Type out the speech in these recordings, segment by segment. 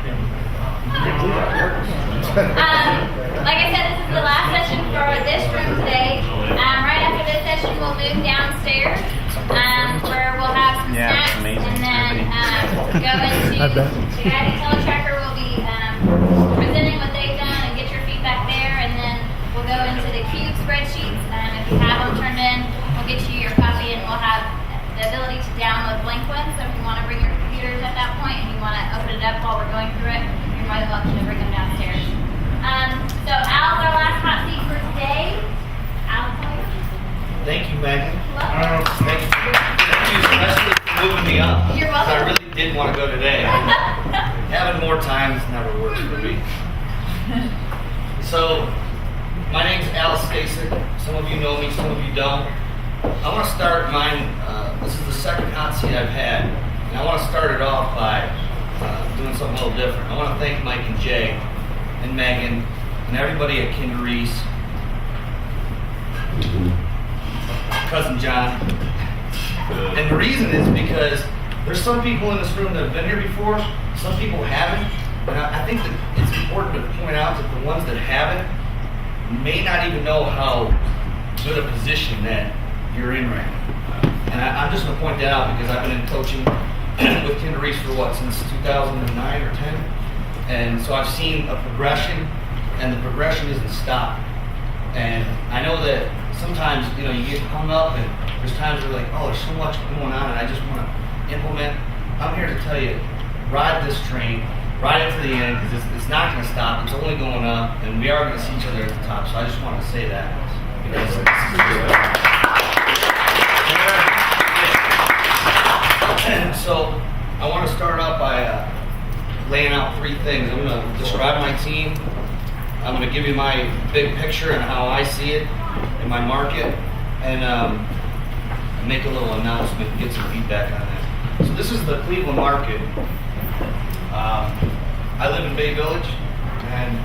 Like I said, this is the last session for this room today. Right after this session, we'll move downstairs where we'll have some snacks, and then go into the guiding teletracker. Will be presenting what they've done and get your feedback there, and then we'll go into the cube spreadsheets. If you have them turned in, we'll get you your copy, and we'll have the ability to download blank ones. So if you want to bring your computers at that point and you want to open it up while we're going through it, you're more than welcome to bring them downstairs. So Al's our last hot seat for today. Al, tell you. Thank you, Megan. Thank you especially for moving me up. You're welcome. I really did want to go today. Having more time never works for me. So, my name's Albie Stasek. Some of you know me, some of you don't. I want to start mine. This is the second hot seat I've had, and I want to start it off by doing something a little different. I want to thank Mike and Jay and Megan and everybody at Kinder Reese, Cousin John. And the reason is because there's some people in this room that have been here before, some people haven't, and I think that it's important to point out that the ones that haven't may not even know how good a position that you're in right now. And I'm just going to point that out because I've been in coaching with Kinder Reese for since 2009 or 10. And so I've seen a progression, and the progression isn't stopped. And I know that sometimes, you get hung up, and there's times where like, oh, there's so much going on, and I just want to implement. I'm here to tell you, ride this train, ride it to the end, because it's not going to stop. It's only going up, and we are going to see each other at the top. So I just wanted to say that because this is good. So I want to start out by laying out three things. I'm going to describe my team. I'm going to give you my big picture and how I see it in my market, and make a little announcement and get some feedback on that. So this is the Cleveland market. I live in Bay Village, and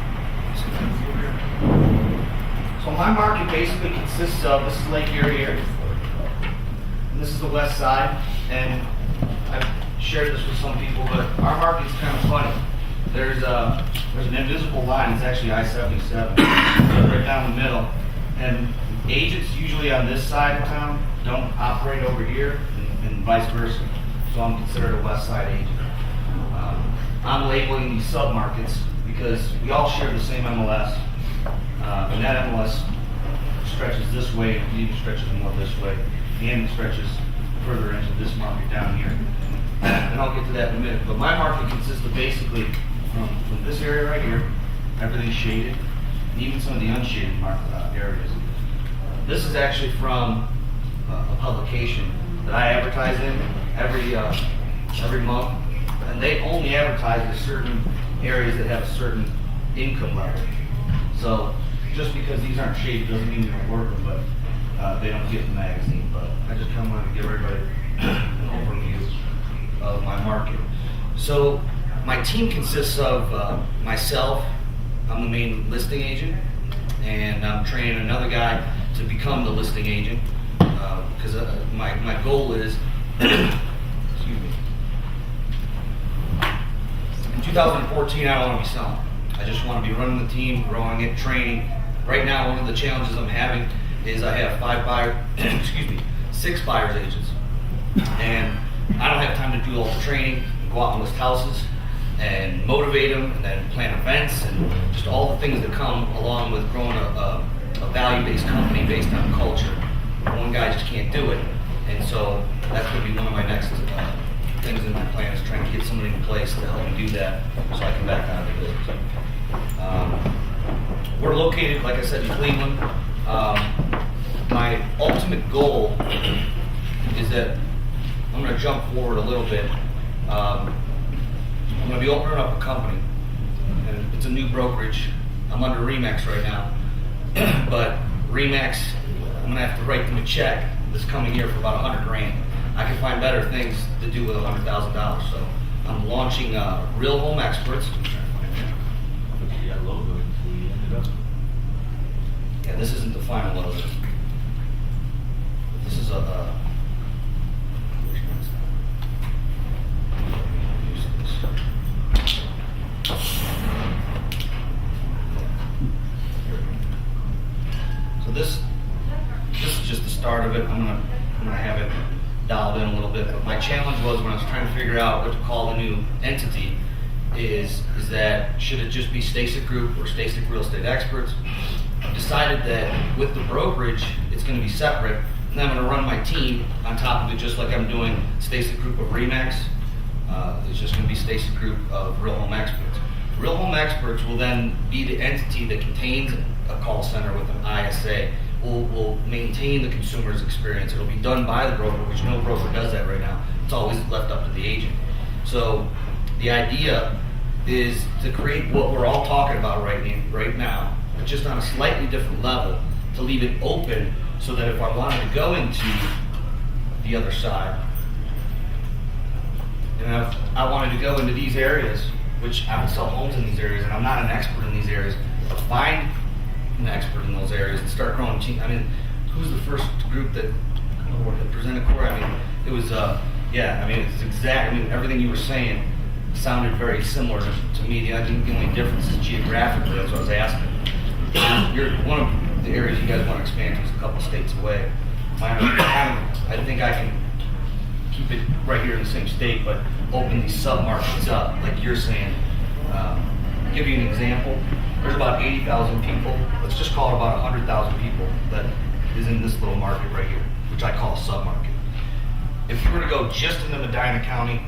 so my market basically consists of, this is Lake Erie here, and this is the west side, and I've shared this with some people, but our market's kind of funny. There's an invisible line. It's actually I-77 right down the middle, and agents usually on this side of town don't operate over here, and vice versa. So I'm considered a west side agent. I'm labeling these sub-markets because we all share the same MLS, and that MLS stretches this way, and even stretches more this way, and it stretches further into this market down here. And I'll get to that in a minute. But my market consists of basically from this area right here, everything's shaded, and even some of the unshaded areas. This is actually from a publication that I advertise in every month, and they only advertise in certain areas that have a certain income level. So just because these aren't shaded doesn't mean they don't work them, but they don't get the magazine. But I just kind of wanted to give everybody an overview of my market. So my team consists of myself. I'm the main listing agent, and I'm training another guy to become the listing agent because my goal is excuse me, in 2014 I don't want to be selling. I just want to be running the team, growing it, training. Right now, one of the challenges I'm having is I have 6 buyer's agents, and I don't have time to do all the training, go out and list houses, and motivate them, and then plan events, and just all the things that come along with growing a value-based company based on culture. One guy just can't do it, and so that's going to be one of my next things in my plan, is trying to get somebody in place to help me do that so I can back out of the business. We're located, like I said, in Cleveland. My ultimate goal is that I'm going to jump forward a little bit. I'm going to be opening up a company, and it's a new brokerage. I'm under RE/MAX right now, but RE/MAX, I'm going to have to write them a check this coming year for about $100,000. I can find better things to do with $100,000. So I'm launching Real Home Experts. Yeah, this isn't the final logo. This is a challenge was when I was trying to figure out what to call the new entity is that should it just be Stasek Group or Stasek Real Estate Experts? I've decided that with the brokerage, it's going to be separate, and I'm going to run my team on top of it, just like I'm doing Stasek Group of Remax. It's just going to be Stasek Group of Real Home Experts. Real Home Experts will then be the entity that contains a call center with an ISA. Will maintain the consumer's experience. It'll be done by the broker, which no broker does that right now. It's always left up to the agent. So the idea is to create what we're all talking about right now, but just on a slightly different level, to leave it open so that if I wanted to go into the other side, and if I wanted to go into these areas, which I would sell homes in these areas, and I'm not an expert in these areas, but find an expert in those areas and start growing team. I mean, who's the first group that presented core? I mean, it was, yeah, I mean, it's exact. I mean, everything you were saying sounded very similar to me. I think the only difference is geographically. That's what I was asking. You're one of the areas you guys want to expand to is a couple states away. I think I can keep it right here in the same state, but open these sub-markets up, like you're saying. Give you an example. There's about 80,000 people. Let's just call it about 100,000 people that is in this little market right here, which I call a sub-market. If you were to go just into Medina County,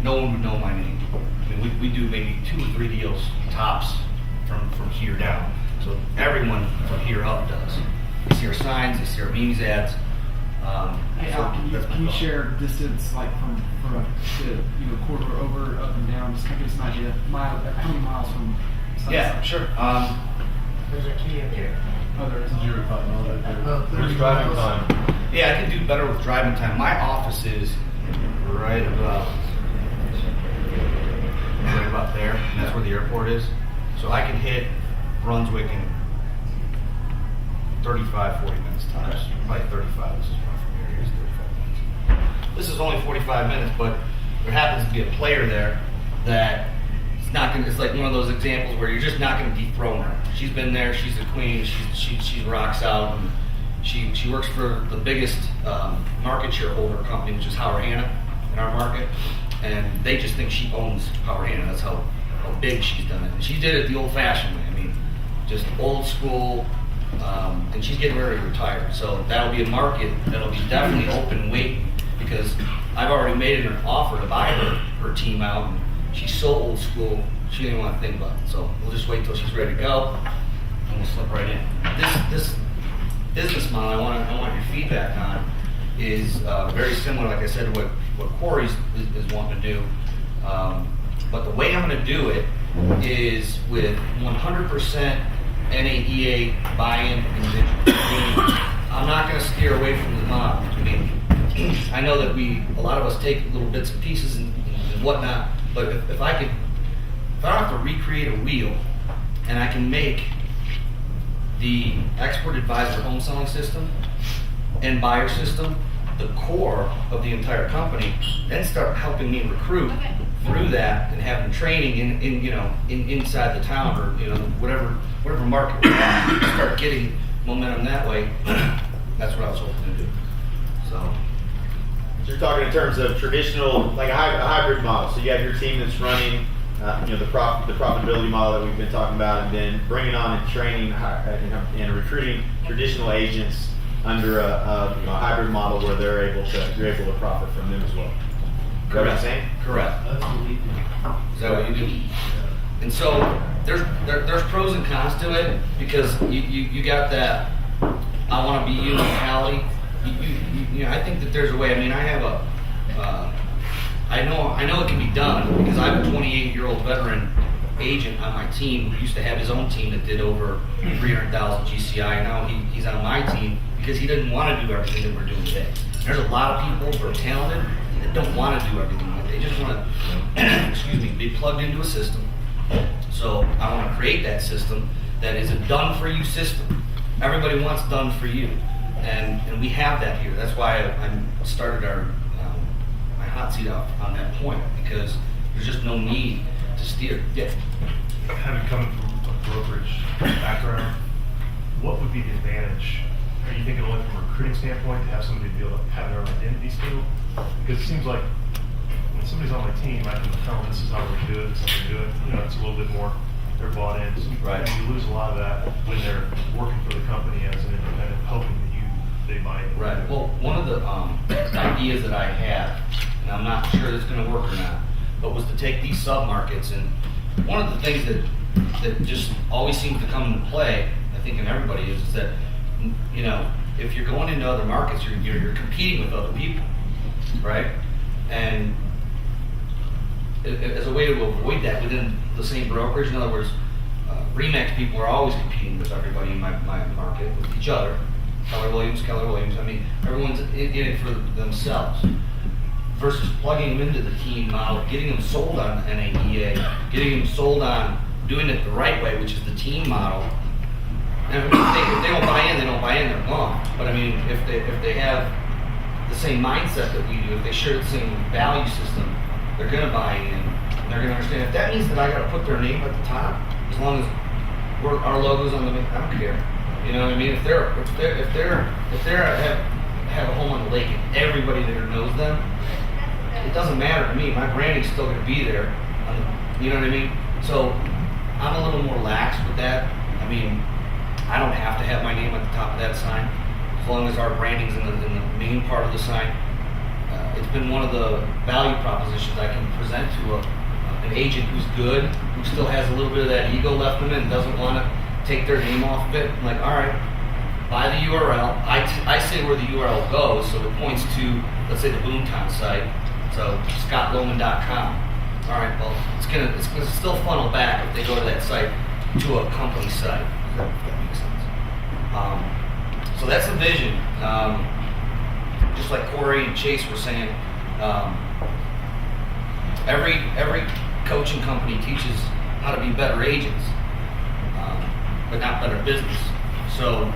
no one would know my name. I mean, we do maybe 2 or 3 deals tops from here down. So everyone from here up does. They see our signs, they see our beanies ads. Hey, Al, can you share distance, like from to quarter over, up and down, just to give us an idea? How many miles from? Yeah, sure. There's a key in here. Oh, there is. There's driving time. Yeah, I can do better with driving time. My office is right about there, and that's where the airport is. So I can hit Brunswick in 35, 40 minutes tops. Probably 35. This is one from here. Here's 35 minutes. This is only 45 minutes, but there happens to be a player there that it's not going. It's like one of those examples where you're just not going to dethrone her. She's been there. She's a queen. She rocks out. And she works for the biggest market shareholder company, which is Howard Hanna in our market, and they just think she owns Howard Hanna. That's how big she's done it. And she did it the old-fashioned way. I mean, just old school. And she's getting ready to retire, so that'll be a market that'll be definitely open and waiting, because I've already made her an offer to buy her team out, and she's so old school she didn't want to think about it. So we'll just wait till she's ready to go, and we'll slip right in. This business model I want your feedback on is very similar, like I said, to what Corey's is wanting to do. But the way I'm going to do it is with 100% NAEA buy-in and vision. I'm not going to steer away from the model. I mean, I know that a lot of us take little bits and pieces and whatnot, but if I don't have to recreate a wheel, and I can make the expert advisor home selling system and buyer system the core of the entire company, then start helping me recruit through that and having training in inside the town, or whatever market we're at, start getting momentum that way. That's what I was hoping to do. So you're talking in terms of traditional, like a hybrid model. So you have your team that's running, the profitability model that we've been talking about, and then bringing on and training and recruiting traditional agents under a hybrid model where you're able to profit from them as well. Is that what I'm saying? Correct. Is that what you do? And so there's pros and cons to it, because you got that I want to be you mentality. I think that there's a way. I mean, I have I know it can be done, because I have a 28-year-old veteran agent on my team who used to have his own team that did over 300,000 GCI. Now he's on my team because he didn't want to do everything that we're doing today. There's a lot of people who are talented that don't want to do everything. They just want to, be plugged into a system. So I want to create that system that is a done-for-you system. Everybody wants done for you, and we have that here. That's why I started my hot seat up on that point, because there's just no need to steer. Yeah. Having come from a brokerage background, what would be the advantage? Are you thinking only from a recruiting standpoint to have somebody be able to have their own identity still? Because it seems like when somebody's on my team, I can tell them this is how we're gonna do it, this is how we're gonna do it. You know, it's a little bit more, they're bought in. So Right. you lose a lot of that when they're working for the company as an independent, hoping that they buy in. Right. Well, one of the ideas that I had, and I'm not sure it's going to work or not, but was to take these sub-markets, and one of the things that just always seems to come into play, I think in everybody, is that, you know, if you're going into other markets, you're competing with other people, right? And as a way to avoid that within the same brokerage, in other words, RE/MAX people are always competing with everybody in my market, with each other. Keller Williams, I mean, everyone's in it for themselves. Versus plugging them into the team model, getting them sold on NAEA, getting them sold on doing it the right way, which is the team model. And if they don't buy in, they don't buy in, they're gone. But I mean, if they have the same mindset that we do, if they share the same value system, they're gonna buy in, and they're gonna understand. If that means that I gotta put their name at the top, as long as our logo's on the, I don't care. You know what I mean? If they have a home on the lake and everybody there knows them, it doesn't matter to me. My branding's still going to be there. You know what I mean? So I'm a little more lax with that. I mean, I don't have to have my name at the top of that sign, as long as our branding's in the main part of the sign. It's been one of the value propositions I can present to an agent who's good, who still has a little bit of that ego left in it and doesn't want to take their name off of it. I'm like, all right, buy the URL. I say where the URL goes, so it points to, let's say, the Boomtown site, so scottloman.com. All right, well, it's gonna still funnel back if they go to that site to a company site. If that makes sense. So that's the vision. Just like Corey and Chase were saying, every coaching company teaches how to be better agents. But not better business. So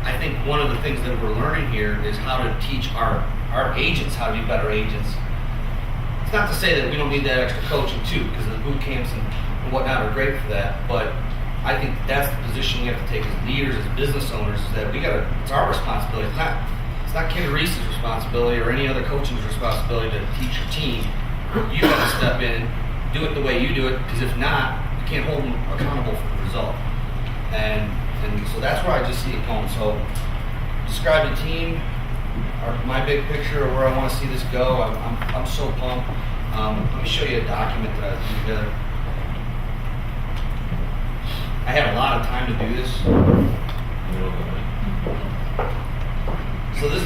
I think one of the things that we're learning here is how to teach our agents how to be better agents. It's not to say that we don't need that extra coaching too, because the boot camps and whatnot are great for that, but I think that's the position we have to take as leaders, as business owners, is that it's our responsibility. It's not Kid Reese's responsibility or any other coach's responsibility to teach your team. You got to step in, do it the way you do it, because if not, you can't hold them accountable for the result. And so that's where I just see it going. So describe the team, my big picture of where I want to see this go. I'm so pumped. Let me show you a document that I put together. I had a lot of time to do this. So this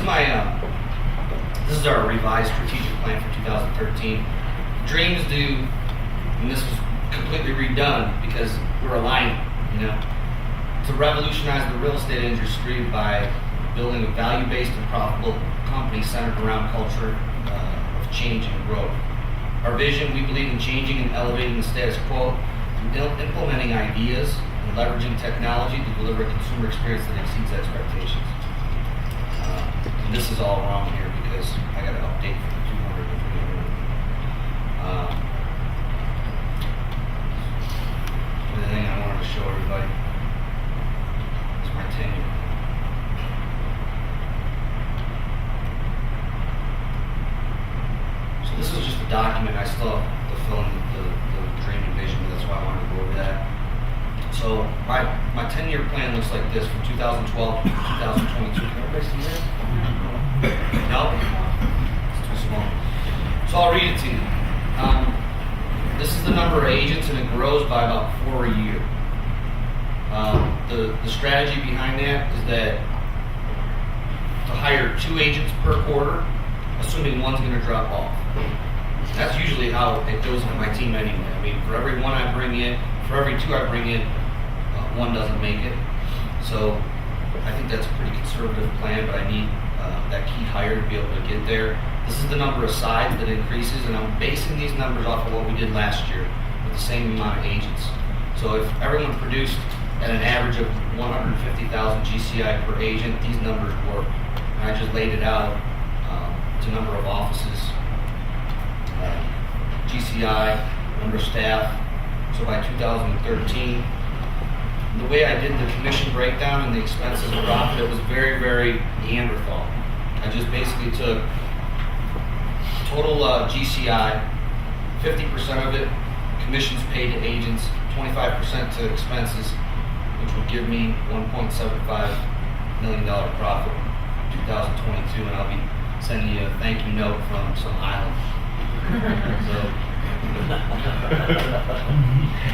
is our revised strategic plan for 2013. Dreams do, and this was completely redone because we're aligning, you know, to revolutionize the real estate industry by building a value-based and profitable company centered around culture of change and growth. Our vision, we believe in changing and elevating the status quo, implementing ideas, and leveraging technology to deliver a consumer experience that exceeds expectations. And this is all wrong here because I got to update from 200 to 300. The thing I wanted to show everybody is my tenure. So this is just a document. I still have to fill in the dream and vision, but that's why I wanted to go over that. So my 10-year plan looks like this from 2012 to 2022. Can everybody see that? No? It's too small. So I'll read it to you. This is the number of agents, and it grows by about 4 a year. The strategy behind that is that to hire 2 agents per quarter, assuming one's going to drop off. That's usually how it goes with my team anyway. I mean, for every one I bring in, for every 2 I bring in, one doesn't make it. So I think that's a pretty conservative plan, but I need that key hire to be able to get there. This is the number of sides that increases, and I'm basing these numbers off of what we did last year with the same amount of agents. So if everyone produced at an average of 150,000 GCI per agent, these numbers work. And I just laid it out to number of offices, GCI, number of staff. So by 2013, the way I did the commission breakdown and the expenses and profit, it was very, very Neanderthal. I just basically took total GCI, 50% of it commissions paid to agents, 25% to expenses, which would give me $1.75 million profit in 2022, and I'll be sending you a thank you note from some island. So,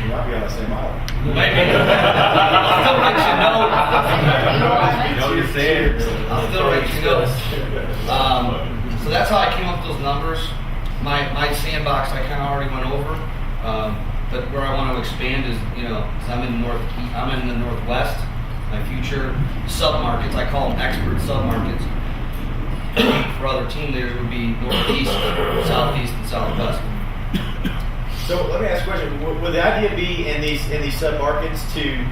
You might be on the same island. maybe. I'll still write you a note. You know you're saying. I'll still write you notes. So that's how I came up with those numbers. My sandbox I kind of already went over, but where I want to expand is, because I'm in the Northwest. My future sub-markets, I call them expert sub-markets, for other team leaders would be Northeast, Southeast, and Southwest. So let me ask a question. Would the idea be in these sub-markets to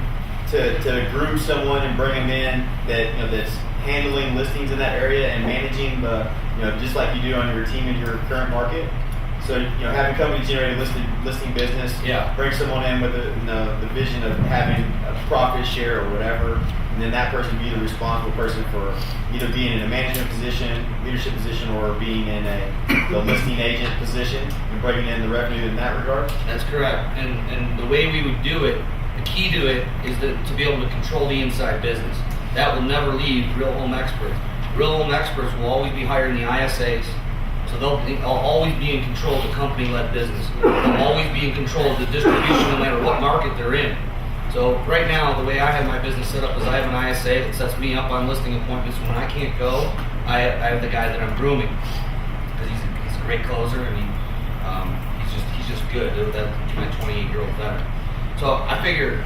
group someone and bring them in that's handling listings in that area and managing the just like you do on your team in your current market? So having company generated listing business, bring someone in with the vision of having a profit share or whatever, and then that person be the responsible person for either being in a management position, leadership position, or being in the listing agent position and bringing in the revenue in that regard? That's correct. And the way we would do it, the key to it is to be able to control the inside business. That will never leave Real Home Experts. Real Home Experts will always be hiring the ISAs, so they'll always be in control of the company-led business. They'll always be in control of the distribution no matter what market they're in. So right now, the way I have my business set up is I have an ISA that sets me up on listing appointments. When I can't go, I have the guy that I'm grooming, because he's a great closer, and he's just good. That's my 28-year-old veteran. So I figure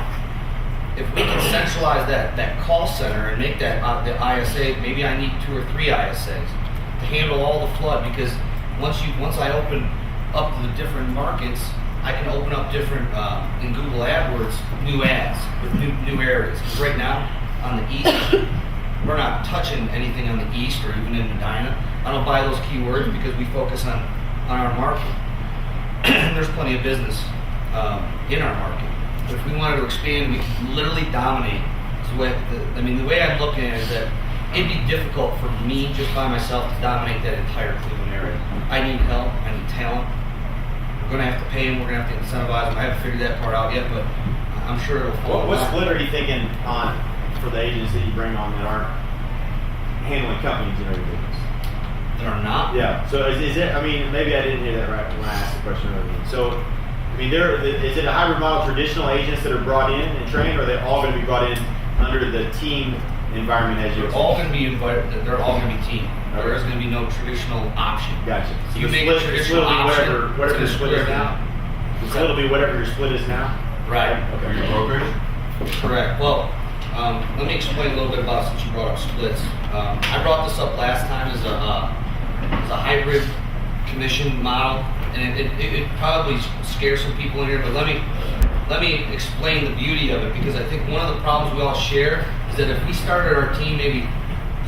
if we can centralize that call center and make that the ISA, maybe I need 2 or 3 ISAs to handle all the flood, because once I open up the different markets, I can open up different in Google AdWords new ads with new areas. Because right now on the east, we're not touching anything on the east or even in Medina. I don't buy those keywords because we focus on our market. There's plenty of business in our market. But if we wanted to expand, we could literally dominate. The way I'm looking at it is that it'd be difficult for me just by myself to dominate that entire Cleveland area. I need help. I need talent. We're going to have to pay them. We're going to have to incentivize them. I haven't figured that part out yet, but I'm sure it'll fall. What split are you thinking on for the agents that you bring on that aren't handling companies and everything? That are not? Yeah. So is it? I mean, maybe I didn't hear that right when I asked the question earlier. So, I mean, is it a hybrid model? Traditional agents that are brought in and trained, or are they all going to be brought in under the team environment as you? They're all going to be invited. They're all going to be team. There is going to be no traditional option. Gotcha. So You the make split, a traditional the split will be option. whatever your it's split gonna is screw now. The split will be whatever your split is now. Right. Okay. Are you brokerage? Correct. Well, let me explain a little bit about it since you brought up splits. I brought this up last time as a hybrid commission model, and it probably scares some people in here. But let me explain the beauty of it, because I think one of the problems we all share is that if we started our team maybe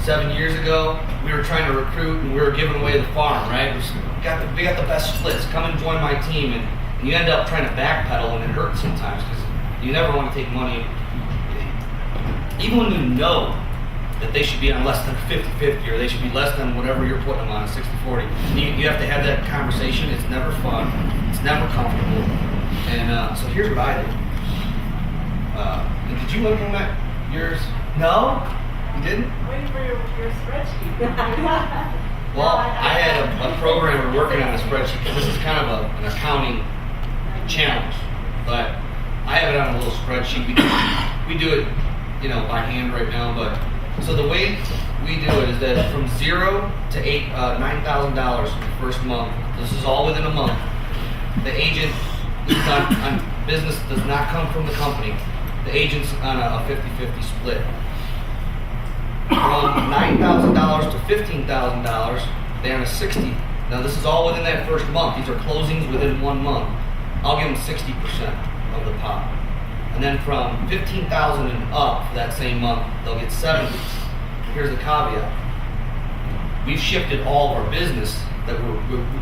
7 years ago, we were trying to recruit and we were giving away the farm, right? We got the best splits. Come and join my team, and you end up trying to backpedal, and it hurts sometimes because you never want to take money. Even when you know that they should be on less than 50-50, or they should be less than whatever you're putting them on, 60-40. You have to have that conversation. It's never fun. It's never comfortable. And so here's what I did. Did you look at yours? No? You didn't? Waiting for your spreadsheet. Well, I had a programmer working on the spreadsheet, because this is kind of an accounting challenge. But I have it on a little spreadsheet. We do it, by hand right now. But so the way we do it is that from $0 to $9,000 for the first month. This is all within a month. The agent is on business does not come from the company. The agent's on a 50-50 split. From $9,000 to $15,000, they're on a 60. Now this is all within that first month. These are closings within 1 month. I'll give them 60% of the pot. And then from $15,000 and up for that same month, they'll get 70. Here's the caveat. We've shifted all of our business that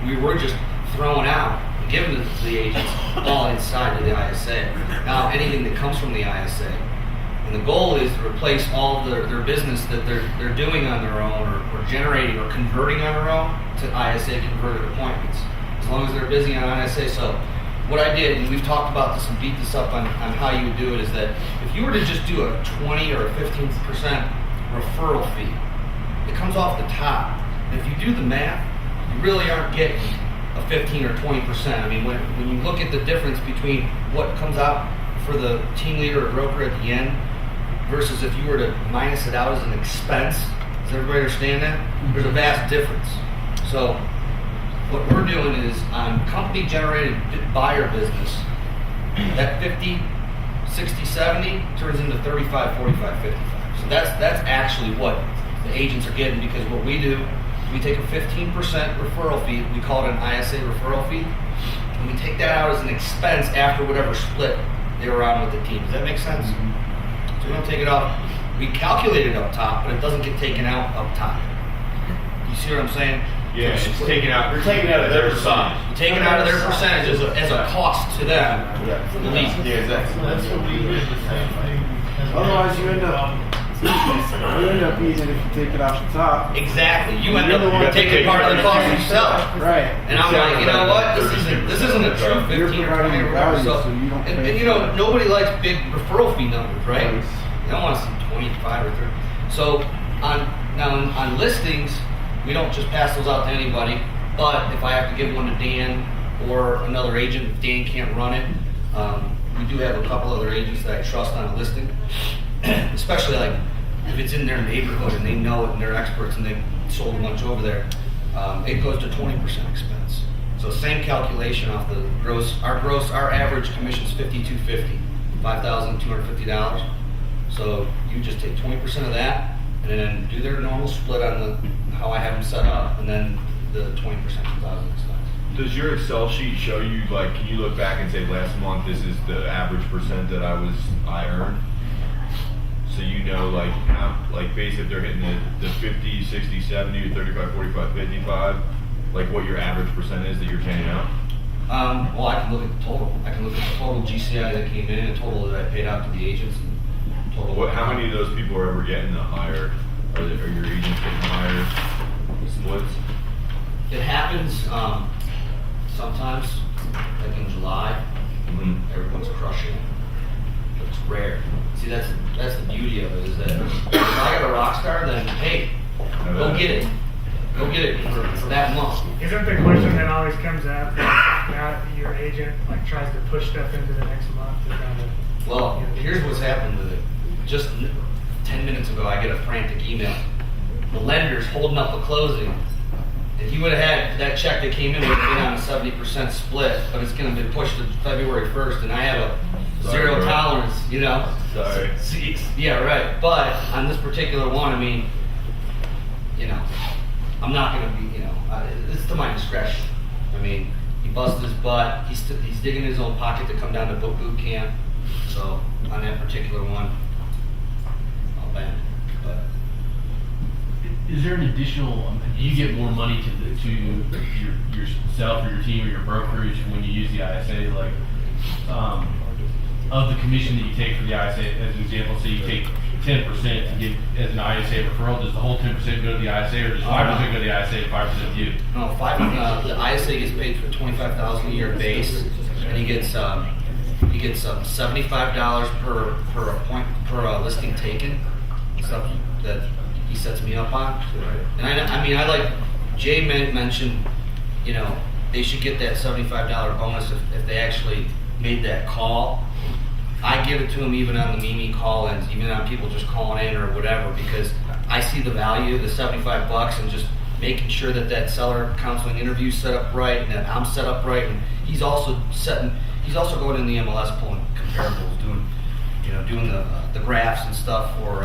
we were just throwing out and giving to the agents all inside of the ISA. Now anything that comes from the ISA, And the goal is to replace all of their business that they're doing on their own or generating or converting on their own to ISA converted appointments, as long as they're busy on ISA. So what I did, and we've talked about this and beat this up on how you would do it, is that if you were to just do a 20 or a 15% referral fee, it comes off the top. And if you do the math, you really aren't getting a 15 or 20%. I mean, when you look at the difference between what comes out for the team leader or broker at the end versus if you were to minus it out as an expense, does everybody understand that? There's a vast difference. So what we're doing is on company generated buyer business, that 50, 60, 70 turns into 35, 45, 55. So that's actually what the agents are getting, because what we do, we take a 15% referral fee, we call it an ISA referral fee, and we take that out as an expense after whatever split they were on with the team. Does that make sense? So we don't take it off. We calculate it up top, but it doesn't get taken out up top. You see what I'm saying? Yeah, it's taken out. You're taking out of their percentage. You're taking out of their percentage as a cost to them. For the lead. Yeah, exactly. That's what we did, the same thing. Otherwise, you end up eating it if you take it off the top. Exactly. You end up taking part of the cost yourself. Right. And I'm like, you know what? This isn't a true 15 or 20 or whatever. So, and you know, nobody likes big referral fee numbers, right? They don't want to see 25 or 30. So on listings, we don't just pass those out to anybody. But if I have to give one to Dan or another agent, if Dan can't run it, we do have a couple other agents that I trust on a listing, especially like if it's in their neighborhood and they know it and they're experts and they've sold a bunch over there, it goes to 20% expense. So same calculation off the gross. Our average commission is $5,250, $5,250. So you just take 20% of that and then do their normal split on how I have them set up, and then the 20% comes out of the expense. Does your Excel sheet show you, like, can you look back and say last month this is the average percent that I earned? So you know, like, basically if they're hitting the 50, 60, 70, or 35, 45, 55, like what your average percent is that you're paying out? Well, I can look at the total. I can look at the total GCI that came in, the total that I paid out to the agents, and total. How many of those people are ever getting the higher, are your agents getting higher splits? It happens sometimes, like in July, when everyone's crushing it. But it's rare. See, that's the beauty of it, is that if I got a rock star, then hey, go get it. Go get it for that month. Isn't the question that always comes up now your agent like tries to push stuff into the next month to kind of? Well, here's what's happened with it. Just 10 minutes ago, I get a frantic email. The lender's holding up a closing. If you would have had that check that came in, would have been on a 70% split, but it's going to be pushed to February 1st, and I have a zero tolerance, you know? Sorry. Yeah, right. But on this particular one, I mean, you know, I'm not going to be, you know, it's to my discretion. I mean, he busted his butt. He's digging in his own pocket to come down to boot camp. So on that particular one, I'll ban it. But is there an additional? Do you get more money to yourself or your team or your brokerage when you use the ISA? Like of the commission that you take for the ISA, as an example, say you take 10% to get as an ISA referral. Does the whole 10% go to the ISA, or does 5% go to the ISA and 5% to you? No, the ISA gets paid for $25,000 a year base, and he gets $75 per listing taken, stuff that he sets me up on. And I mean, I like Jay mentioned, you know, they should get that $75 bonus if they actually made that call. I give it to them even on the Mimi call-ins, even on people just calling in or whatever, because I see the value, the $75, and just making sure that seller counseling interview is set up right, and that I'm set up right, and he's also going in the MLS pulling comparables, doing the graphs and stuff for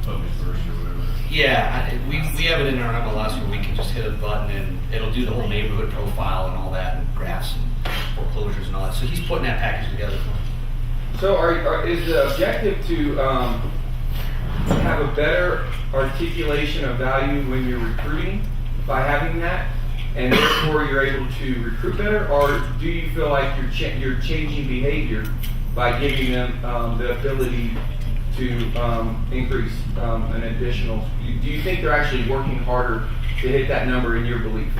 Focus first or whatever. Yeah, we have it in our MLS where we can just hit a button and it'll do the whole neighborhood profile and all that, and graphs and foreclosures and all that. So he's putting that package together for me. So is the objective to have a better articulation of value when you're recruiting by having that, and therefore you're able to recruit better, or do you feel like you're changing behavior by giving them the ability to increase an additional? Do you think they're actually working harder to hit that number in your belief?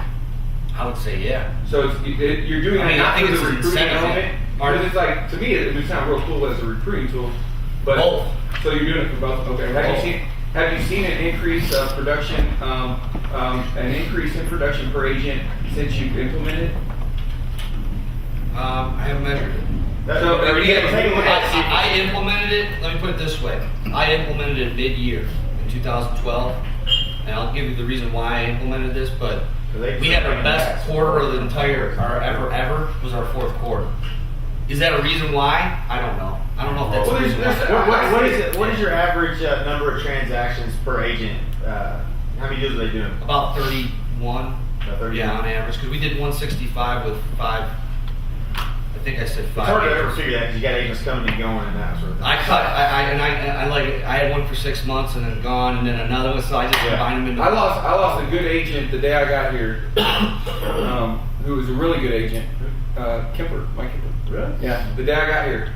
I would say yeah. So you're doing I mean, it not I think for it's the an recruiting incentive. element, because it's like, to me, it would sound real cool as a recruiting tool. But Both. So you're doing it for both. Okay. Have you seen an increase of production, an increase in production per agent since you've implemented? I haven't measured it. So I implemented it, let me put it this way. I implemented it mid-year in 2012. And I'll give you the reason why I implemented this, but we had our best quarter of the entire, our ever was our fourth quarter. Is that a reason why? I don't know. I don't know if that's a reason why. What is your average number of transactions per agent? How many deals are they doing? About 31. About 31. Yeah, on average, because we did 165 with 5. I think I said 5. It's hard to ever figure that because you got agents coming and going and that sort of thing. I cut. I had one for 6 months and then gone, and then another one. So I just combined them into. I lost a good agent the day I got here, who was a really good agent, Mike Kemper. Really? Yeah, the day I got here.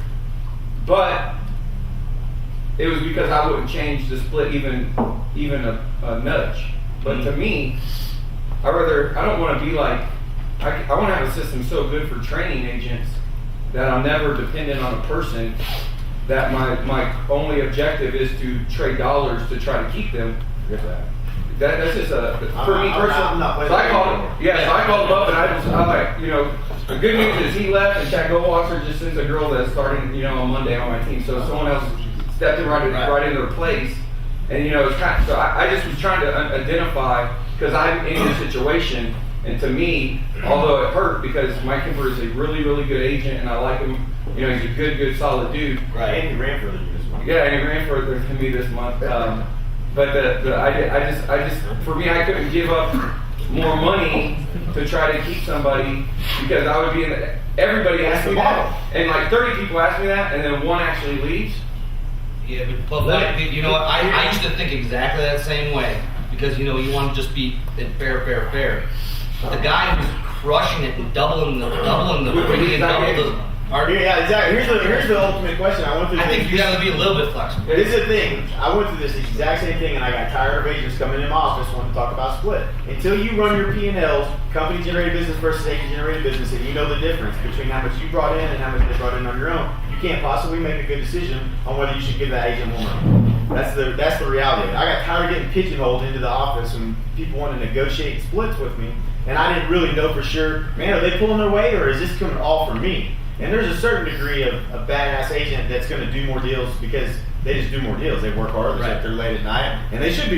But it was because I wouldn't change the split even a nudge. But to me, I don't want to be like, I want to have a system so good for training agents that I'm never dependent on a person, that my only objective is to trade dollars to try to keep them. That's just for me personally. So I called him up and I like, the good news is he left and Chad Goldwasser just sends a girl that's starting, on Monday on my team. So someone else stepped in right in their place. And it's kind of, so I just was trying to identify, because I'm in this situation, and to me, although it hurt, because Mike Kemper is a really, really good agent and I like him, he's a good, solid dude. Right. And he ran for you this month. Yeah, and he ran for me this month. But I just for me, I couldn't give up more money to try to keep somebody, because I would be everybody asked me that, and like 30 people asked me that, and then one actually leaves. Yeah, but you know what? I used to think exactly that same way, because you want to just be fair. But the guy who's crushing it and doubling the bringing and double the. Yeah, exactly. Here's the ultimate question. I think you got to be a little bit flexible. This is the thing. I went through this exact same thing, and I got tired of agents coming in my office wanting to talk about split. Until you run your P&Ls, company-generated business versus agent-generated business, and you know the difference between how much you brought in and how much they brought in on your own, you can't possibly make a good decision on whether you should give that agent more money. That's the reality of it. I got tired of getting pigeonholed into the office and people wanting to negotiate splits with me, and I didn't really know for sure, man, are they pulling their weight, or is this coming all from me? And there's a certain degree of a badass agent that's going to do more deals because they just do more deals. They work hard, they sit there late at night, and they should be.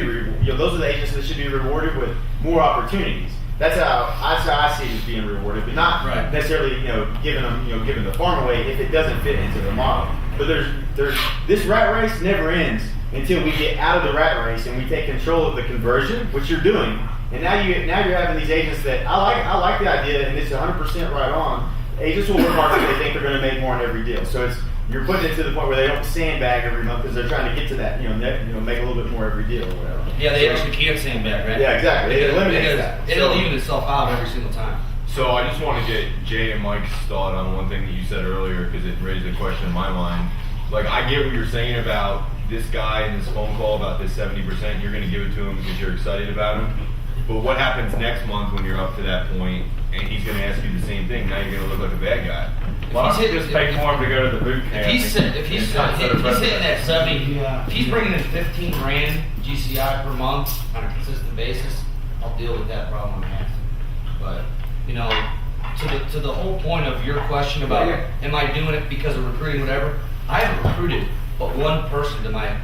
Those are the agents that should be rewarded with more opportunities. That's how I see it as being rewarded, but not necessarily giving the farm away if it doesn't fit into the model. But there's this rat race never ends until we get out of the rat race and we take control of the conversion, which you're doing. And now you're having these agents that I like the idea, and it's 100% right on. Agents will work hard because they think they're going to make more on every deal. So you're putting it to the point where they don't sandbag every month because they're trying to get to that, make a little bit more every deal or whatever. Yeah, they actually can't sandbag, right? Yeah, exactly. It eliminates that. It'll even itself out every single time. So I just want to get Jay and Mike's thought on one thing that you said earlier, because it raised a question in my mind. Like, I get what you're saying about this guy and this phone call about this 70%. You're going to give it to him because you're excited about him. But what happens next month when you're up to that point and he's going to ask you the same thing? Now you're going to look like a bad guy. Why don't you just pay for him to go to the boot camp? If he's hitting that 70, if he's bringing in 15 grand GCI per month on a consistent basis, I'll deal with that problem I have. But to the whole point of your question about am I doing it because of recruiting, whatever, I haven't recruited but one person to my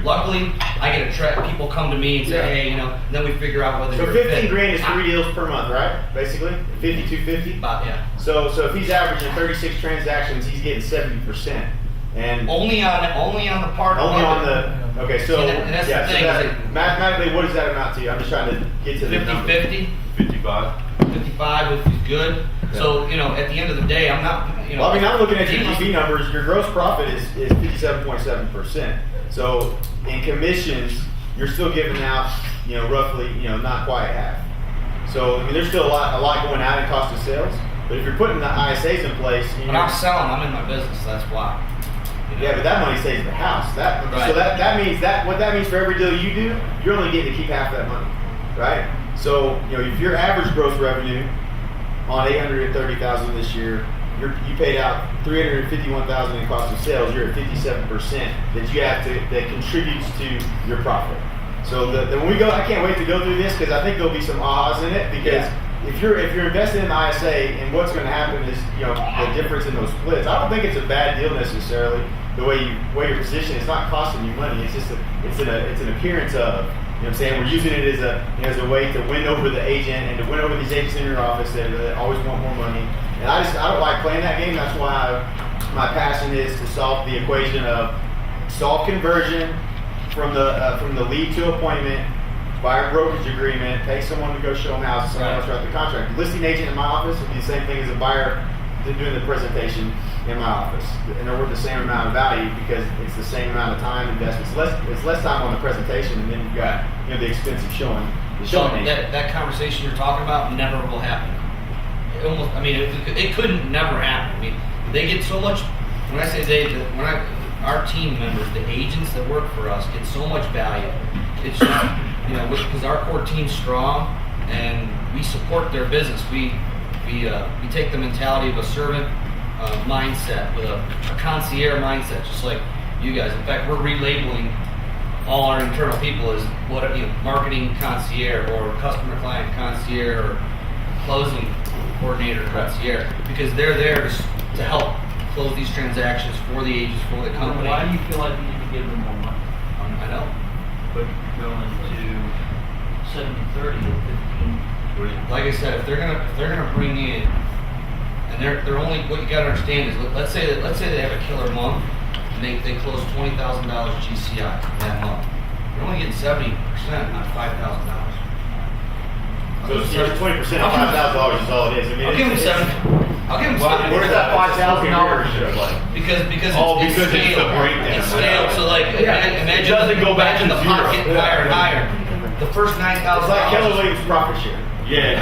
luckily, I get people come to me and say, hey, and then we figure out whether. So 15 grand is 3 deals per month, right? Basically, 5250. Yeah. So if he's averaging 36 transactions, he's getting 70%, and only on the part. Only on the. Okay, so and that's the thing. So mathematically, what does that amount to? I'm just trying to get to the 50-50. 55. 55 is good. Yeah. So at the end of the day, I'm not. Well, I'm looking at your GP numbers. Your gross profit is 57.7%. So in commissions, you're still giving out, roughly, not quite half. So there's still a lot going out in cost of sales. But if you're putting the ISAs in place, but I'm selling. I'm in my business. That's why. You know? Yeah, but that money stays in the house. So that means what that means for every deal you do, you're only getting to keep half that money, right? So if your average gross revenue on $830,000 this year, you paid out $351,000 in cost of sales. You're at 57% that you have that contributes to your profit. So when we go, I can't wait to go through this because I think there'll be some ahas in it because. If you're investing in ISA and what's going to happen is the difference in those splits. I don't think it's a bad deal necessarily. The way you're positioned, it's not costing you money. It's just it's an appearance of. You know what I'm saying? We're using it as a way to win over the agent and to win over these agents in your office that always want more money. And I don't like playing that game. That's why my passion is to solve the equation of solve conversion from the lead to appointment. Buyer brokerage agreement, pay someone to go show them houses, someone else write the contract. The listing agent in my office would be the same thing as a buyer doing the presentation in my office. And they're worth the same amount of value because it's the same amount of time investment. It's less time on the presentation, and then you've got the expense of showing. That conversation you're talking about never will happen. It couldn't never happen. I mean, they get so much. When I say our team members, the agents that work for us, get so much value. It's just, because our core team's strong and we support their business. We take the mentality of a servant mindset with a concierge mindset, just like you guys. In fact, we're relabeling all our internal people as marketing concierge or customer client concierge or closing coordinator concierge because they're there to help close these transactions for the agents, for the company. Why do you feel like you need to give them more money? I know. But going to 70-30 or 15. Like I said, if they're gonna bring in, and they're only, what you gotta understand is, let's say they have a killer month, and they close $20,000 GCI that month. They're only getting 70%, not $5,000. So 20% of $5,000 is all it is. I mean, I'll give them 7. I'll give them 7. Where's that $5,000 like? Because it's scaled. the breakdown. It's scaled. So imagine it doesn't go back in to the zero. pot getting higher and higher. The first $9,000. It's like Keller Williams profit share. Yeah.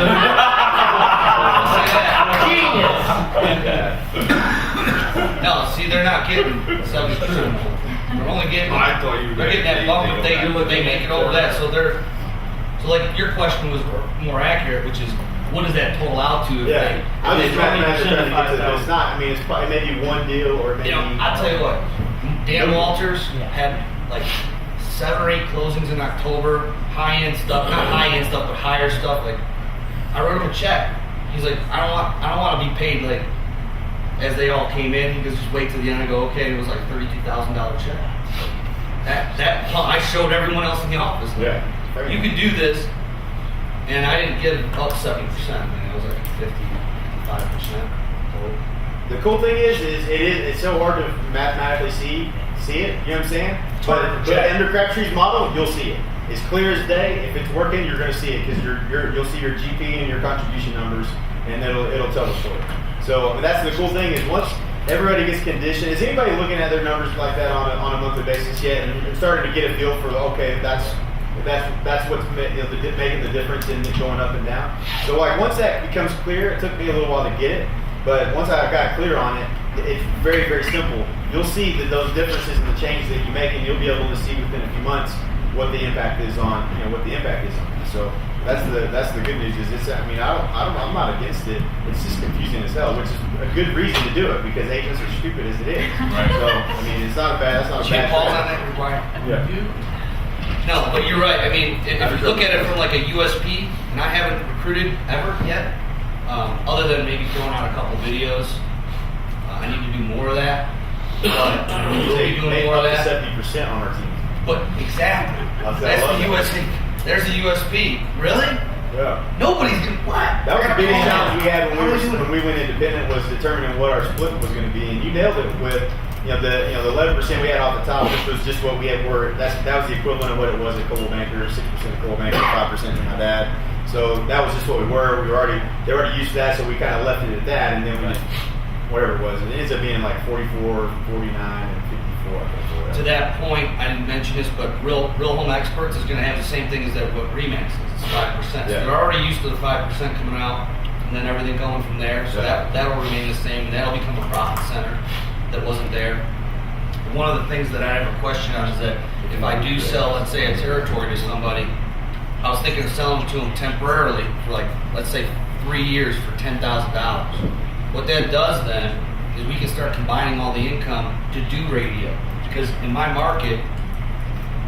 Genius. No, see, they're not getting 70%. They're only getting. They're getting that bump if they make it over that. So like your question was more accurate, which is, what does that total out to? I'm just trying to get to this. It's not. I mean, it's probably maybe one deal or maybe. I'll tell you what. Dan Walters had like 7 or 8 closings in October. High-end stuff, not high-end stuff, but higher stuff. Like, I wrote him a check. He's like, I don't want to be paid like as they all came in. He goes, just wait till the end. I go, okay. And it was like $32,000 check. That I showed everyone else in the office. Yeah. You could do this, and I didn't get up 70%. I mean, it was like 55%. The cool thing is it's so hard to mathematically see it. You know what I'm saying? But under Crabtree's model, you'll see it. It's clear as day. If it's working, you're going to see it because you'll see your GP and your contribution numbers, and it'll tell the story. So that's the cool thing is once everybody gets conditioned. Is anybody looking at their numbers like that on a monthly basis yet and starting to get a feel for that's what's making the difference in it going up and down? So like once that becomes clear, it took me a little while to get it, but once I got clear on it, it's very, very simple. You'll see that those differences and the changes that you make, and you'll be able to see within a few months what the impact is on, what the impact is on it. So that's the good news. Is I'm not against it. It's just confusing as hell, which is a good reason to do it because agents are stupid as it is. Right. So I mean, that's not a bad. Pause on that requirement. Yeah. No, but you're right. I mean, if you look at it from like a USP, and I haven't recruited ever yet, other than maybe throwing out a couple videos. I need to do more of that. But we'll be doing more of that. 70% on our team. But exactly. That's the USP. There's the USP. Really? Yeah. Nobody's gonna what? That was the biggest challenge we had when we went independent was determining what our split was going to be, and you nailed it with the 11% we had off the top. This was just what we had. That was the equivalent of what it was at Coldwell Banker, 6% at Coldwell Banker, 5% from my dad. So that was just what we were. They were already used to that, so we kind of left it at that, and then we just whatever it was. It ends up being like 44, 49, and 54. To that point, I didn't mention this, but Real Home Experts is going to have the same thing as what Remax is. It's 5%. So they're already used to the 5% coming out, and then everything going from there. So that'll remain the same, and that'll become a profit center that wasn't there. one of the things that I have a question on is that if I do sell, let's say, a territory to somebody, I was thinking of selling to them temporarily for like, let's say 3 years for $10,000. What that does then is we can start combining all the income to do radio. Because in my market,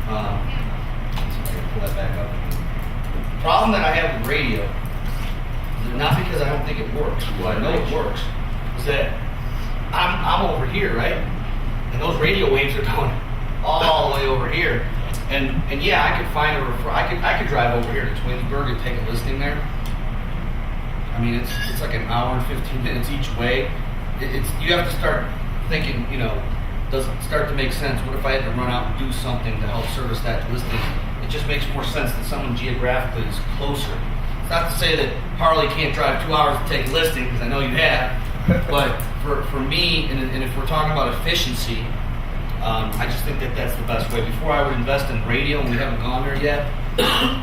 let's see if I can pull that back up. The problem that I have with radio, is not because I don't think it works, well I know it works, is that I'm over here, right? And those radio waves are going all the way over here. And yeah, I could find I could drive over here to Twinsburg and take a listing there. I mean, it's like an hour and 15 minutes each way. You have to start thinking, does it start to make sense? What if I had to run out and do something to help service that listing? It just makes more sense that someone geographically is closer. It's not to say that Harley can't drive 2 hours to take a listing, because I know you have, but for me, and if we're talking about efficiency, I just think that that's the best way. Before I would invest in radio, and we haven't gone there yet,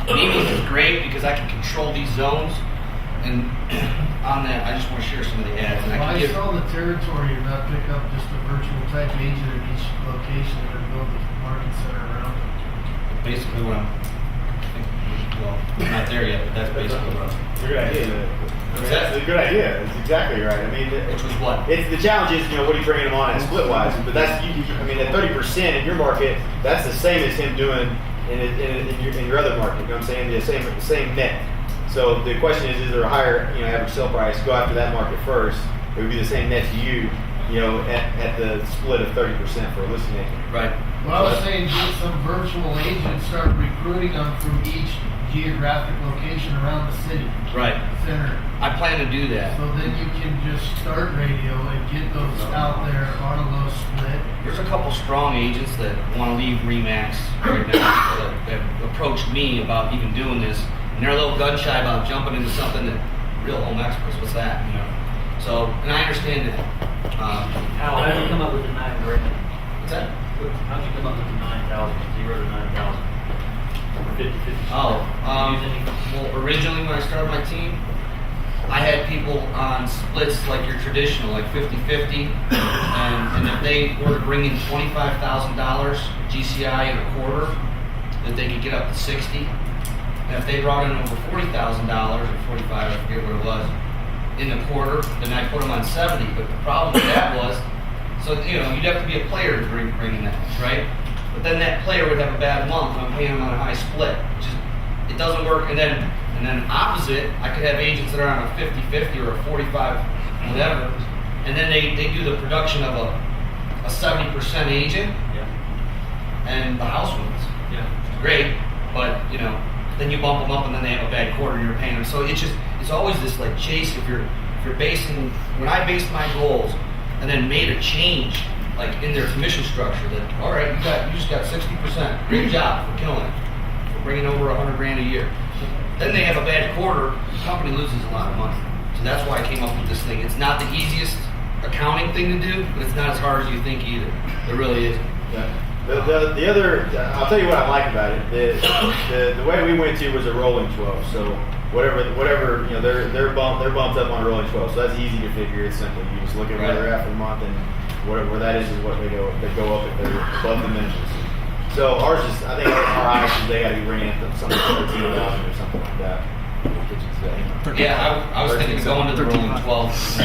meetings is great because I can control these zones, and on that, I just want to share some of the ads. And Why sell the territory and not pick up just a virtual type agent at each location and build a market center around it? Basically what I'm not there yet, but that's basically what I'm. It's a good idea. That's a good idea. It's exactly right. I mean, which was what? It's the challenge is, what are you bringing them on at split wise? But that's I mean, at 30% in your market, that's the same as him doing in your other market. You know what I'm saying? The same net. So the question is there a higher average sale price? Go after that market first. It would be the same net to you, at the split of 30% for a listing agent. Right. Well, I was saying get some virtual agents, start recruiting them from each geographic location around the city. Right. Center. I plan to do that. So then you can just start radio and get those out there on a low split. There's a couple strong agents that want to leave Remax right now that have approached me about even doing this. And they're a little gun shy about jumping into something that real home experts, what's that, So, and I understand that. How did you come up with the 9 grand? What's that? How did you come up with the 9,000, 0 to 9,000? 50-50. Well, originally when I started my team, I had people on splits like your traditional, like 50-50, and if they were to bring in $25,000 GCI in a quarter, that they could get up to 60. And if they brought in over $40,000 or 45, I forget what it was, in the quarter, then I put them on 70. But the problem with that was, so you'd have to be a player to bring in that, right? But then that player would have a bad month and I'm paying them on a high split. It doesn't work. And then opposite, I could have agents that are on a 50-50 or a 45 whatever, and then they do the production of a 70% agent, and the house wins. Yeah. It's great, but then you bump them up and then they have a bad quarter and you're paying them. So it's always this like chase. If you're basing, when I based my goals and then made a change like in their commission structure, that all right, you just got 60%. Great job for killing it. For bringing over $100 grand a year. Then they have a bad quarter, the company loses a lot of money. So that's why I came up with this thing. It's not the easiest accounting thing to do, but it's not as hard as you think either. It really isn't. Yeah. The other, I'll tell you what I like about it. The way we went to was a rolling 12. So whatever they're bumped up on a rolling 12. So that's easy to figure. It's simple. You just look at where they're at for the month, and where that is what they go up if they're above the dimensions. So ours is, I think our highest is they got to be ranked up something like 13,000 or something like that. Yeah, I was thinking of going to the rolling 12.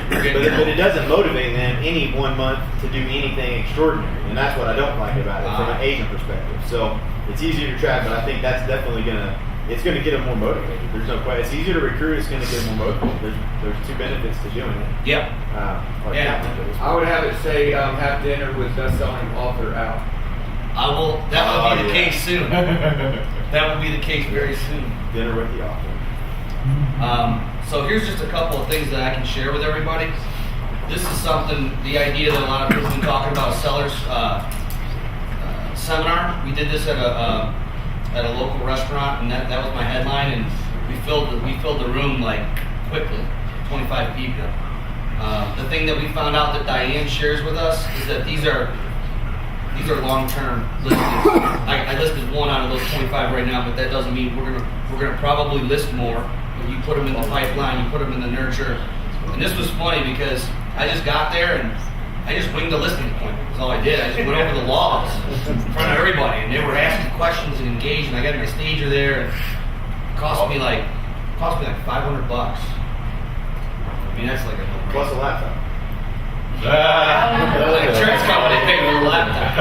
But it doesn't motivate them any one month to do anything extraordinary, and that's what I don't like about it from an agent perspective. So it's easier to track, but I think that's definitely it's gonna get them more motivated. There's no question. It's easier to recruit. It's gonna get them more motivated. There's two benefits to doing it. Yeah. I would have it say have dinner with best-selling author Al. I will. That will be the case soon. That will be the case very soon. Dinner with the author. So here's just a couple of things that I can share with everybody. This is something, the idea that a lot of people have been talking about, a seller's seminar. We did this at a local restaurant, and that was my headline, and we filled the room like quickly, 25 people. The thing that we found out that Diane shares with us is that these are long-term listings. I listed one out of those 25 right now, but that doesn't mean we're gonna probably list more. You put them in the pipeline, you put them in the nurture. And this was funny because I just got there and I just winged a listing appointment. That's all I did. I just went over the laws in front of everybody, and they were asking questions and engaged. And I got my stager there, and it cost me like $500. I mean, that's like a Plus a laptop. the insurance company paid for the laptop.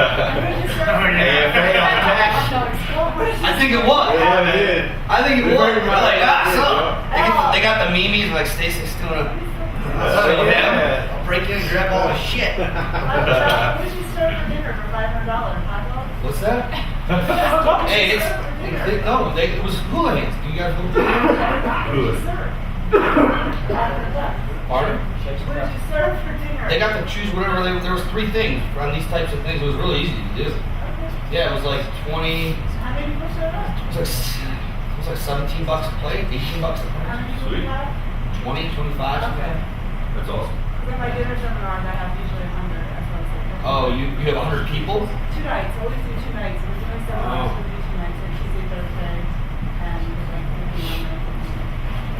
I think it was. Yeah, it did. I think it was. They're like, they got the memes like Stasek still in a. I'll break in and grab all the shit. What did you serve for dinner for $500? Hot dogs? What's that? Hey, it was hooligans. You guys know Pardon? What did you serve for dinner? They got to choose whatever there was 3 things on these types of things. It was really easy to do. Yeah, it was like 20. How many people showed up? It was like $17 a plate, $18 a How plate. many people do you have? 20, 25. Okay. That's awesome. Because at my dinner seminars, I have usually 100. That's what I said. Oh, you have 100 people? 2 nights. I always do 2 nights. We're doing seminars. We do 2 nights, like Tuesday, Thursday, and like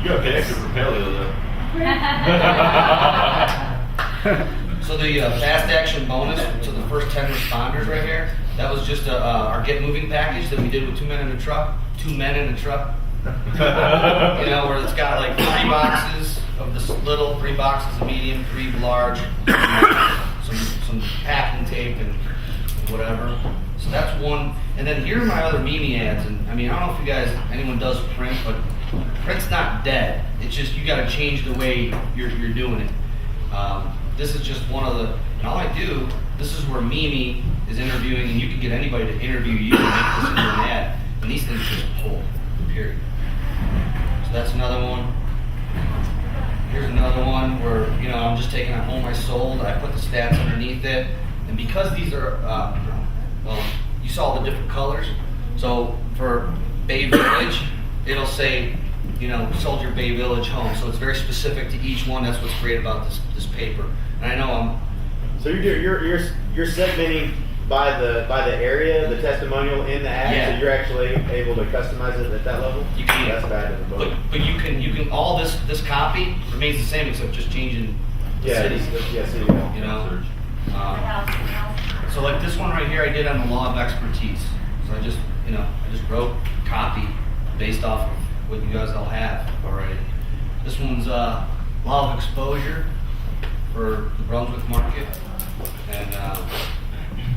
You got to pay extra for paleo though. So the fast action bonus to the first 10 responders right here, that was just our get moving package that we did with 2 men in a truck. 2 men in a truck. You know, where it's got like 3 boxes of this little, 3 boxes of medium, 3 large, some packing tape and whatever. So that's one. And then here are my other Mimi ads. And I mean, I don't know if you guys, anyone does print, but print's not dead. It's just you got to change the way you're doing it. This is just one of the, and all I do, this is where Mimi is interviewing, and you can get anybody to interview you and make this into an ad. And these things just pull, period. So that's another one. Here's another one where, you know, I'm just taking a home I sold. I put the stats underneath it. And because these are, well, you saw the different colors. So for Bay Village, it'll say, you know, sold your Bay Village home. So it's very specific to each one. That's what's great about this paper. And I know So you're segmenting by the area, the testimonial in the ad, Yeah. so you're actually able to customize it at that level? You can. That's bad in the book. but you can all this copy remains the same except just changing the city. City. You know. So like this one right here, I did on the law of expertise. So I just wrote copy based off of what you guys all have already. This one's law of exposure for the Brunswick market, and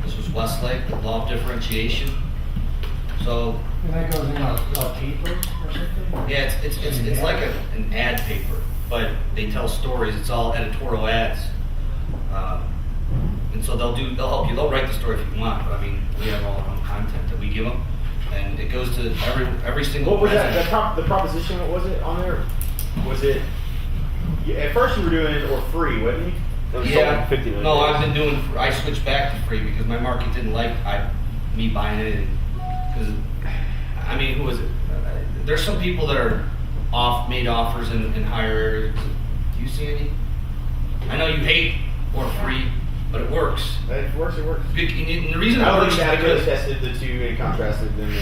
this was Westlake, the law of differentiation. So And that goes in a paper or something? yeah, it's like an ad paper, but they tell stories. It's all editorial ads, and so they'll help you. They'll write the story if you want, but I mean, we have all our own content that we give them, and it goes to every single. What was resident. that? The proposition, what was it on there? Was it? At first you were doing it for free, wasn't you? It was sold in 50 million No, days. I've been doing. I switched back to free because my market didn't like me buying it. Because I mean, who was it? There's some people that are made offers in higher areas. Do you see any? I know you hate or free, but it works. It works. It works. And the reason it I works don't is think because I tested the two and contrasted them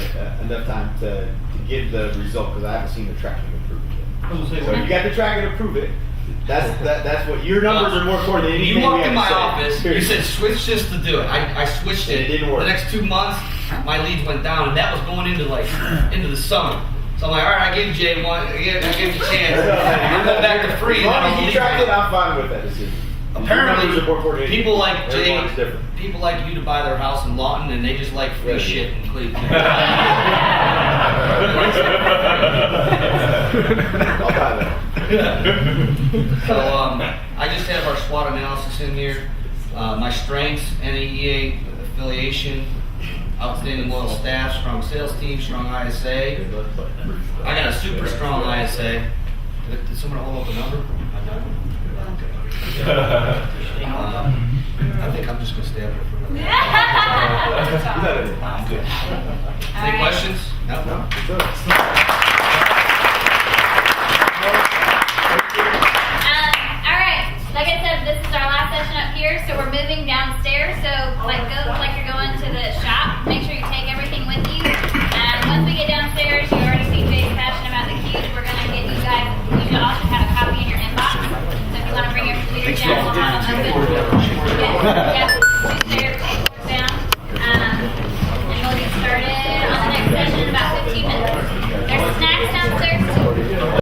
enough time to give the result because I haven't seen the tracking to prove it yet. So you got the tracking to prove it. That's what your numbers are more important than anything. You walked we in have my to say. office. You said switch this to do it. I switched it. And it didn't work. The next 2 months, my leads went down, and that was going into the summer. So I'm like, all right, I gave Jay one. I gave you a chance. I'm going back to free. As And long then as I'll you leave track it, it. I'm fine with that decision. Apparently, people like Jay, Everyone's different. people like you to buy their house in Lawton, and they just like free Yeah. shit in Cleveland. I'll buy that. So I just have our SWOT analysis in here. My strengths: NAEA affiliation, outstanding loyal staff, strong sales team, strong ISA. I got a super strong ISA. Did someone hold up a number? I think I'm just gonna stay up here for a minute. I'm good. Any questions? No. All right. Like I said, this is our last session up here, so we're moving downstairs. So go like you're going to the shop. Make sure you take everything with you. And once we get downstairs, you already see Jay's passionate about the keys. We're gonna get you guys. You should all have a copy in your inbox. So if you want to bring your computers down, we'll have them open. Yeah. Yeah.